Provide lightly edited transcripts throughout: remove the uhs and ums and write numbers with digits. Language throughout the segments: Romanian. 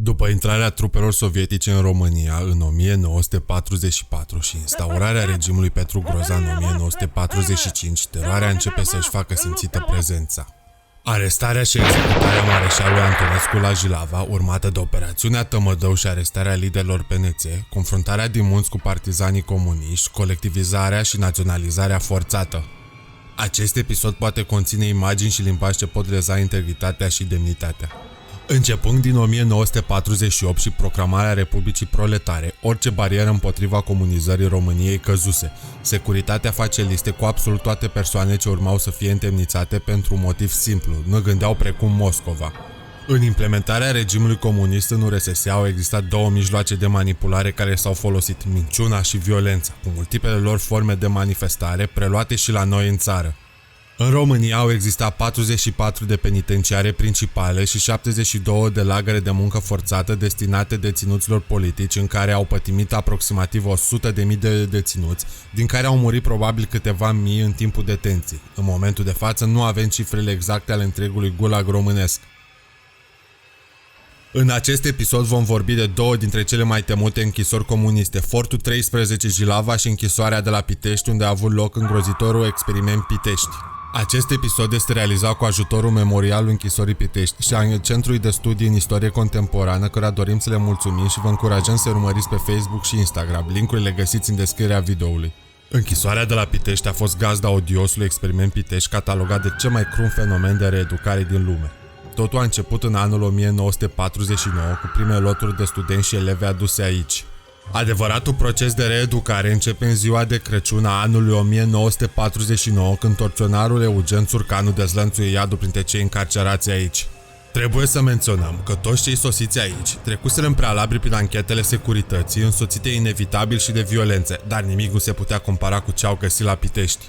După intrarea trupelor sovietice în România în 1944 și instaurarea regimului Petru Groza în 1945, teroarea începe să-și facă simțită prezența. Arestarea și executarea mareșalului Antonescu la Jilava, urmată de operațiunea Tămădău și arestarea liderilor PNC, confruntarea din munți cu partizanii comuniști, colectivizarea și naționalizarea forțată. Acest episod poate conține imagini și limbaj ce pot leza integritatea și demnitatea. Începând din 1948 și proclamarea Republicii Proletare, orice barieră împotriva comunizării României căzuse. Securitatea face liste cu absolut toate persoanele ce urmau să fie întemnițate pentru un motiv simplu, nu gândeau precum Moscova. În implementarea regimului comunist în URSS au existat două mijloace de manipulare care s-au folosit, minciuna și violența, cu multiplele lor forme de manifestare preluate și la noi în țară. În România au existat 44 de penitenciare principale și 72 de lagăre de muncă forțată destinate deținuților politici, în care au pătimit aproximativ 100.000 de deținuți, din care au murit probabil câteva mii în timpul detenției. În momentul de față nu avem cifrele exacte ale întregului gulag românesc. În acest episod vom vorbi de două dintre cele mai temute închisori comuniste, Fortul 13 Jilava și închisoarea de la Pitești, unde a avut loc îngrozitorul experiment Pitești. Acest episod este realizat cu ajutorul Memorialului Închisorii Pitești și a Centrului de Studii în Istorie Contemporană, căreia dorim să le mulțumim și vă încurajăm să urmăriți pe Facebook și Instagram. Linkurile găsiți în descrierea videoului. Închisoarea de la Pitești a fost gazda odiosului experiment Pitești, catalogat de cel mai crunt fenomen de reeducare din lume. Totul a început în anul 1949 cu primele loturi de studenți și elevi aduse aici. Adevăratul proces de reeducare începe în ziua de Crăciun a anului 1949, când torționarul Eugen Țurcanu dezlănțuie iadul printre cei încarcerați aici. Trebuie să menționăm că toți cei sosiți aici trecuseră în prealabil prin anchetele securității, însoțite inevitabil și de violențe, dar nimic nu se putea compara cu ce au găsit la Pitești.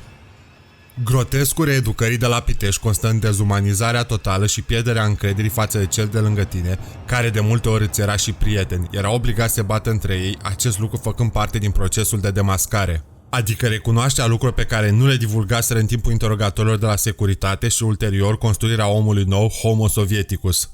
Grotescul reeducării de la Pitești constă în dezumanizarea totală și pierderea încrederii față de cel de lângă tine, care de multe ori îți era și prieten. Era obligat să se bată între ei, acest lucru făcând parte din procesul de demascare. Adică recunoaștea lucruri pe care nu le divulgaseră în timpul interogatorilor de la securitate și ulterior construirea omului nou, Homo Sovieticus.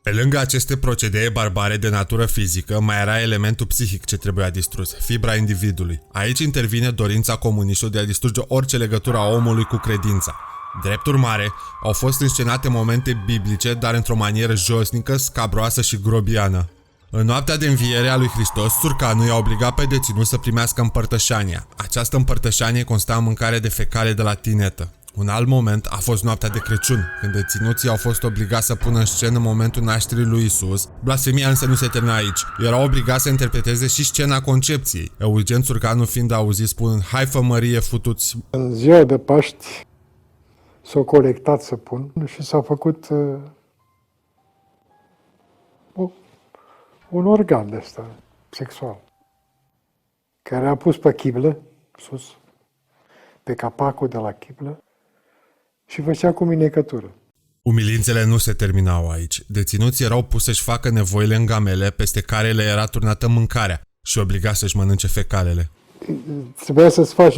Pe lângă aceste procedee barbare de natură fizică, mai era elementul psihic ce trebuia distrus, fibra individului. Aici intervine dorința comuniștilor de a distruge orice legătură a omului cu credința. Drept urmare, au fost înscenate momente biblice, dar într-o manieră josnică, scabroasă și grobiană. În noaptea de înviere a lui Hristos, Țurcanu i-a obligat pe deținuți să primească împărtășania. Această împărtășanie consta în mâncare de fecale de la tinetă. Un alt moment a fost noaptea de Crăciun, când deținuții au fost obligați să pună în scenă momentul nașterii lui Isus. Blasfemia însă nu se termina aici. Erau obligați să interpreteze și scena concepției. Eugen Țurcanu fiind auzit spunând: "Hai fă Mărie, futuți!" În ziua de Paști s-au colectat săpun și s-a făcut un organ de ăsta sexual, care a pus pe chiblă, sus, pe capacul de la chiblă, și făcea cu minecătură. Umilințele nu se terminau aici. Deținuții erau puși să-și facă nevoile în gamele, peste care le era turnată mâncarea și obligați să-și mănânce fecalele. Trebuia să-ți faci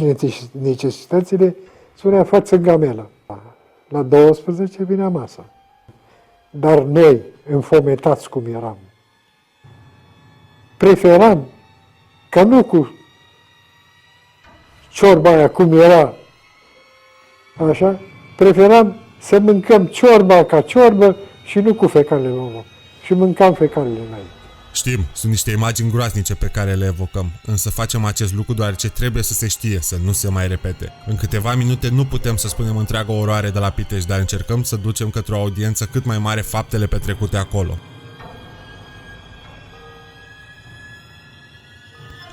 necesitățile, spunea față gamelă. La 12 vinea masa. Dar noi, înfometați cum eram, preferam ca nu cu ciorba aia cum era, așa, preferam să mâncăm ciorba ca ciorbă și nu cu fecalele lor. Și mâncam fecalele noi. Știm, sunt niște imagini groaznice pe care le evocăm, însă facem acest lucru deoarece trebuie să se știe, să nu se mai repete. În câteva minute nu putem să spunem întreaga oroare de la Pitești, dar încercăm să ducem către o audiență cât mai mare faptele petrecute acolo.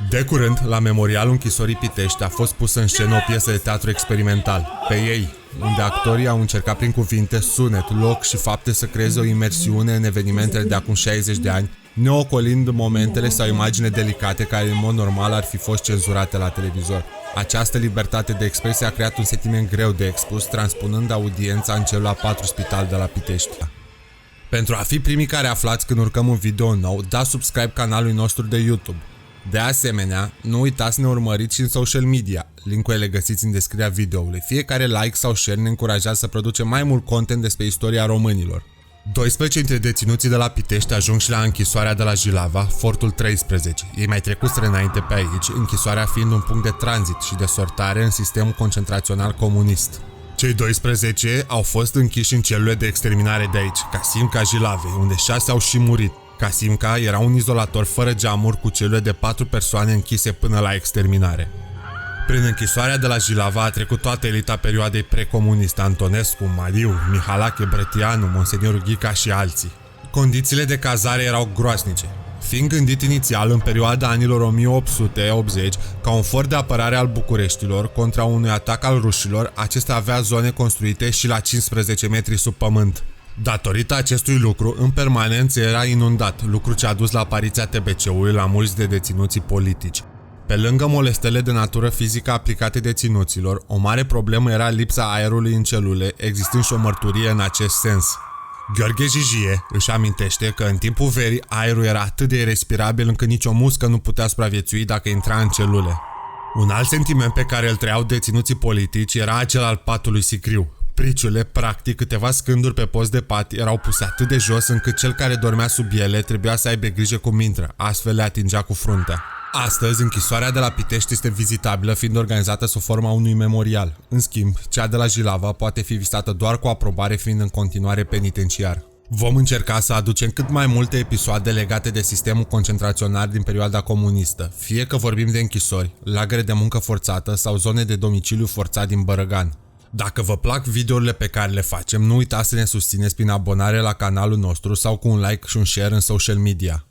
De curând, la Memorialul Închisorii Pitești a fost pusă în scenă o piesă de teatru experimental, Pe ei, unde actorii au încercat prin cuvinte, sunet, loc și fapte să creeze o imersiune în evenimentele de acum 60 de ani, neocolind momentele sau imagine delicate care în mod normal ar fi fost cenzurate la televizor. Această libertate de expresie a creat un sentiment greu de expus, transpunând audiența în celula 4 spital de la Pitești. Pentru a fi primii care aflați când urcăm un video nou, dați subscribe canalului nostru de YouTube. De asemenea, nu uitați să ne urmăriți și în social media. Link-urile le găsiți în descrierea videoului. Fiecare like sau share ne încurajează să producem mai mult content despre istoria românilor. 12 dintre deținuții de la Pitești ajung și la închisoarea de la Jilava, Fortul 13. Ei mai trecuseră înainte pe aici, închisoarea fiind un punct de tranzit și de sortare în sistemul concentrațional comunist. Cei 12 au fost închiși în celule de exterminare de aici, Casimca Jilavei, unde 6 au și murit. Casimca era un izolator fără geamuri cu celule de 4 persoane închise până la exterminare. Prin închisoarea de la Jilava a trecut toată elita perioadei precomuniste: Antonescu, Mariu, Mihalache, Brătianu, Monseniorul Ghica și alții. Condițiile de cazare erau groaznice. Fiind gândit inițial în perioada anilor 1880 ca un fort de apărare al Bucureștilor contra unui atac al rușilor, acesta avea zone construite și la 15 metri sub pământ. Datorită acestui lucru, în permanență era inundat, lucru ce a dus la apariția TBC-ului la mulți de deținuții politici. Pe lângă molestele de natură fizică aplicate deținuților, o mare problemă era lipsa aerului în celule, existând și o mărturie în acest sens. Gheorghe Jijie își amintește că în timpul verii aerul era atât de irrespirabil încât nicio muscă nu putea supraviețui dacă intra în celule. Un alt sentiment pe care îl trăiau deținuții politici era acel al patului sicriu. Priciule, practic, câteva scânduri pe post de pat erau puse atât de jos încât cel care dormea sub ele trebuia să aibă grijă cum intră, astfel le atingea cu fruntea. Astăzi, închisoarea de la Pitești este vizitabilă, fiind organizată sub forma unui memorial. În schimb, cea de la Jilava poate fi vizitată doar cu aprobare, fiind în continuare penitenciar. Vom încerca să aducem cât mai multe episoade legate de sistemul concentrațional din perioada comunistă, fie că vorbim de închisori, lagăre de muncă forțată sau zone de domiciliu forțat din Bărăgan. Dacă vă plac videourile pe care le facem, nu uitați să ne susțineți prin abonare la canalul nostru sau cu un like și un share în social media.